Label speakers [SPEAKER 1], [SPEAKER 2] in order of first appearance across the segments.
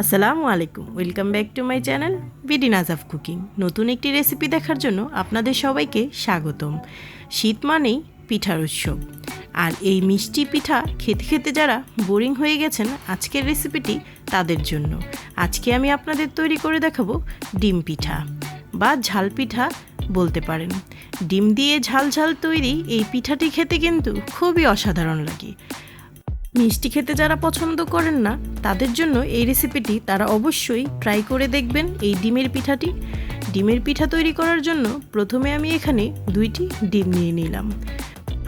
[SPEAKER 1] আসসালামু আলাইকুম, welcome back to my channel BD Najaf cooking. নতুন একটি রেসিপি দেখার জন্য আপনাদের সবাইকে স্বাগতম। শীত মানেই পিঠার উৎসব, আর এই মিষ্টি পিঠা খেতে খেতে যারা বোরিং হয়ে গেছেন, আজকের রেসিপিটি তাদের জন্য। আজকে আমি আপনাদের তৈরি করে দেখাবো ডিম পিঠা বা ঝাল পিঠা বলতে পারেন। ডিম দিয়ে ঝাল ঝাল তৈরি এই পিঠাটি খেতে কিন্তু খুবই অসাধারণ লাগে। মিষ্টি খেতে যারা পছন্দ করেন না, তাদের জন্য এই রেসিপিটি তারা অবশ্যই ট্রাই করে দেখবেন। এই ডিমের পিঠাটি, ডিমের পিঠা তৈরি করার জন্য প্রথমে আমি এখানে 2টি ডিম নিয়ে নিলাম।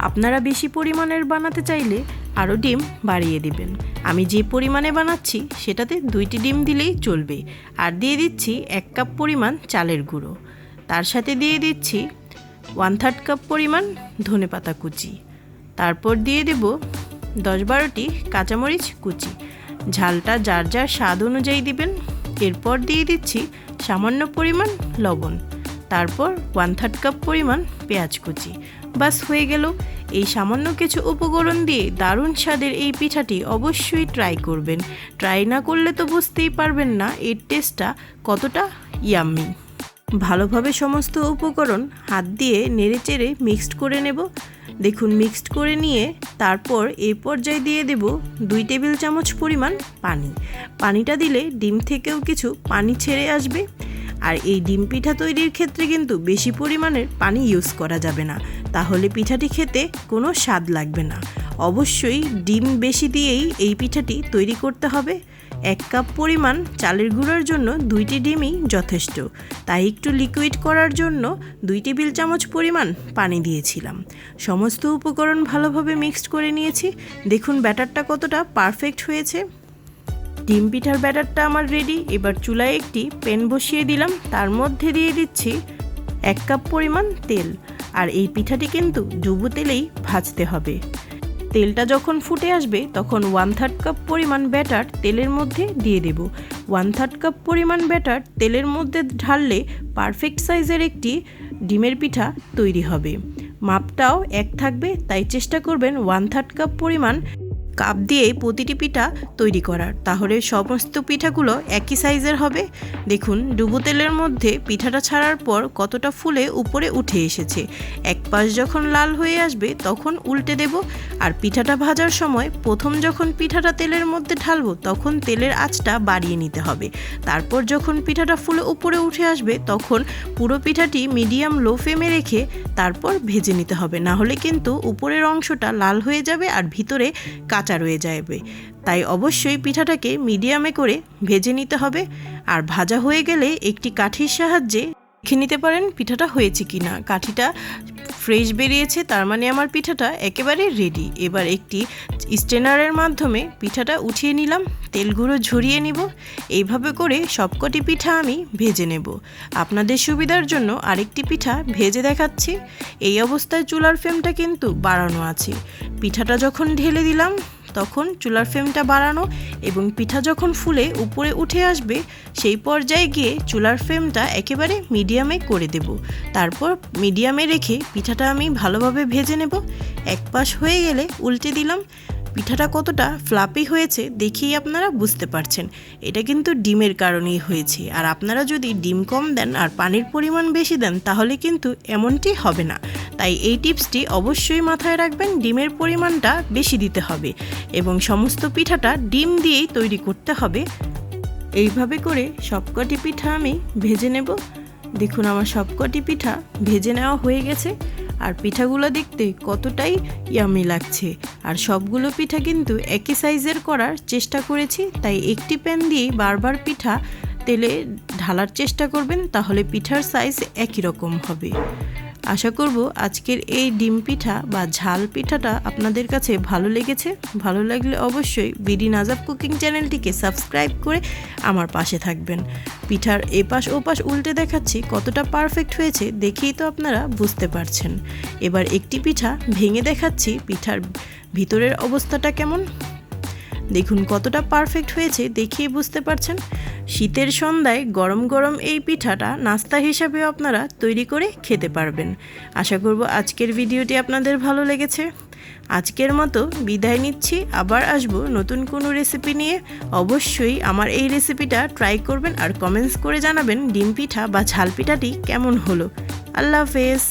[SPEAKER 1] আপনারা বেশি পরিমাণের বানাতে চাইলে আরও ডিম বাড়িয়ে দিবেন। আমি যে পরিমাণে বানাচ্ছি সেটাতে 2টি ডিম দিলেই চলবে। আর দিয়ে দিচ্ছি 1 কাপ পরিমাণ চালের গুঁড়ো, তার সাথে দিয়ে দিচ্ছি 1/3 কাপ পরিমাণ ধনেপাতা কুচি, তারপর দিয়ে দেব 10-12টি কাঁচামরিচ কুচি। ঝালটা যার যার স্বাদ অনুযায়ী দিবেন। এরপর দিয়ে দিচ্ছি সামান্য পরিমাণ লবণ, তারপর 1/3 কাপ পরিমাণ পেঁয়াজ কুচি। বাস হয়ে গেল। এই সামান্য কিছু উপকরণ দিয়ে দারুণ স্বাদের এই পিঠাটি অবশ্যই ট্রাই করবেন। ট্রাই না করলে তো বুঝতেই পারবেন না এর টেস্টটা কতটা ইয়াম্মি। ভালোভাবে সমস্ত উপকরণ হাত দিয়ে নেড়েচেড়ে মিক্সড করে নেব। দেখুন, মিক্সড করে নিয়ে তারপর এই পর্যায়ে দিয়ে দেব 2 টেবিল চামচ পরিমাণ পানি। পানিটা দিলে ডিম থেকেও কিছু পানি ছেড়ে আসবে। আর এই ডিম পিঠা তৈরির ক্ষেত্রে কিন্তু বেশি পরিমাণের পানি ইউজ করা যাবে না, তাহলে পিঠাটি খেতে কোনো স্বাদ লাগবে না। অবশ্যই ডিম বেশি দিয়েই এই পিঠাটি তৈরি করতে হবে। 1 কাপ পরিমাণ চালের গুঁড়োর জন্য 2টি ডিমই যথেষ্ট, তাই একটু লিকুইড করার জন্য 2 টেবিল চামচ পরিমাণ পানি দিয়েছিলাম। সমস্ত উপকরণ ভালোভাবে মিক্সড করে নিয়েছি। দেখুন ব্যাটারটা কতটা পারফেক্ট হয়েছে। ডিম পিঠার ব্যাটারটা আমার রেডি। এবার চুলায় একটি প্যান বসিয়ে দিলাম, তার মধ্যে দিয়ে দিচ্ছি 1 কাপ পরিমাণ তেল। আর এই পিঠাটি কিন্তু ডুবো তেলেই ভাজতে হবে। তেলটা যখন ফুটে আসবে তখন 1/3 কাপ পরিমাণ ব্যাটার তেলের মধ্যে দিয়ে দেব। 1/3 কাপ পরিমাণ ব্যাটার তেলের মধ্যে ঢাললে পারফেক্ট সাইজের একটি ডিমের পিঠা তৈরি হবে। মাপটাও এক থাকবে, তাই চেষ্টা করবেন 1/3 কাপ পরিমাণ কাপ দিয়ে প্রতিটি পিঠা তৈরি করার, তাহলে সমস্ত পিঠাগুলো একই সাইজের হবে। দেখুন ডুবো তেলের মধ্যে পিঠাটা ছাড়ার পর কতটা ফুলে উপরে উঠে এসেছে। এক পাশ যখন লাল হয়ে আসবে তখন উল্টে দেব। আর পিঠাটা ভাজার সময় প্রথম যখন পিঠাটা তেলের মধ্যে ঢালবো তখন তেলের আঁচটা বাড়িয়ে নিতে হবে। তারপর যখন পিঠাটা ফুলে উপরে উঠে আসবে তখন পুরো পিঠাটি মিডিয়াম লো ফ্লেমে রেখে তারপর ভেজে নিতে হবে, না হলে কিন্তু উপরের অংশটা লাল হয়ে যাবে আর ভিতরে কাঁচা রয়ে যাবে। তাই অবশ্যই পিঠাটাকে মিডিয়ামে করে ভেজে নিতে হবে। আর ভাজা হয়ে গেলে একটি কাঠির সাহায্যে দেখে নিতে পারেন পিঠাটা হয়েছে কিনা। কাঠিটা ফ্রেশ বেরিয়েছে, তার মানে আমার পিঠাটা একেবারে রেডি। এবার একটি স্ট্রেনারের মাধ্যমে পিঠাটা উঠিয়ে নিলাম, তেলগুলো ঝরিয়ে নিব। এইভাবে করে সবকটি পিঠা আমি ভেজে নেব। আপনাদের সুবিধার জন্য আরেকটি পিঠা ভেজে দেখাচ্ছি। এই অবস্থায় চুলার ফ্লেমটা কিন্তু বাড়ানো আছে। পিঠাটা যখন ঢেলে দিলাম তখন চুলার ফ্লেমটা বাড়ানো, এবং পিঠা যখন ফুলে উপরে উঠে আসবে সেই পর্যায়ে গিয়ে চুলার ফ্লেমটা একেবারে মিডিয়ামে করে দেব। তারপর মিডিয়ামে রেখে পিঠাটা আমি ভালোভাবে ভেজে নেব। এক পাশ হয়ে গেলে উল্টে দিলাম। পিঠাটা কতটা ফ্লাপি হয়েছে দেখেই আপনারা বুঝতে পারছেন। এটা কিন্তু ডিমের কারণেই হয়েছে। আর আপনারা যদি ডিম কম দেন আর পানির পরিমাণ বেশি দেন তাহলে কিন্তু এমনটি হবে না। তাই এই টিপসটি অবশ্যই মাথায় রাখবেন, ডিমের পরিমাণটা বেশি দিতে হবে এবং সমস্ত পিঠাটা ডিম দিয়েই তৈরি করতে হবে। এইভাবে করে সবকটি পিঠা আমি ভেজে নেব। দেখুন আমার সবকটি পিঠা ভেজে নেওয়া হয়ে গেছে। আর পিঠাগুলো দেখতে কতটাই ইয়ামি লাগছে। আর সবগুলো পিঠা কিন্তু একই সাইজের করার চেষ্টা করেছি, তাই একটি প্যান দিয়ে বারবার পিঠা তেলে ঢালার চেষ্টা করবেন, তাহলে পিঠার সাইজ একই রকম হবে। আশা করব আজকের এই ডিম পিঠা বা ঝাল পিঠাটা আপনাদের কাছে ভালো লেগেছে। ভালো লাগলে অবশ্যই বিডি নাজাফ কুকিং চ্যানেলটিকে সাবস্ক্রাইব করে আমার পাশে থাকবেন। পিঠার এপাশ ওপাশ উল্টে দেখাচ্ছি, কতটা পারফেক্ট হয়েছে দেখেই তো আপনারা বুঝতে পারছেন। এবার একটি পিঠা ভেঙে দেখাচ্ছি পিঠার ভিতরের অবস্থাটা কেমন। দেখুন কতটা পারফেক্ট হয়েছে দেখেই বুঝতে পারছেন। শীতের সন্ধ্যায় গরম গরম এই পিঠাটা নাস্তা হিসাবেও আপনারা তৈরি করে খেতে পারবেন। আশা করব আজকের ভিডিওটি আপনাদের ভালো লেগেছে। আজকের মতো বিদায় নিচ্ছি, আবার আসবো নতুন কোনো রেসিপি নিয়ে। অবশ্যই আমার এই রেসিপিটা ট্রাই করবেন আর কমেন্টস করে জানাবেন ডিম পিঠা বা ঝাল পিঠাটি কেমন হলো। আল্লাহ হাফেজ।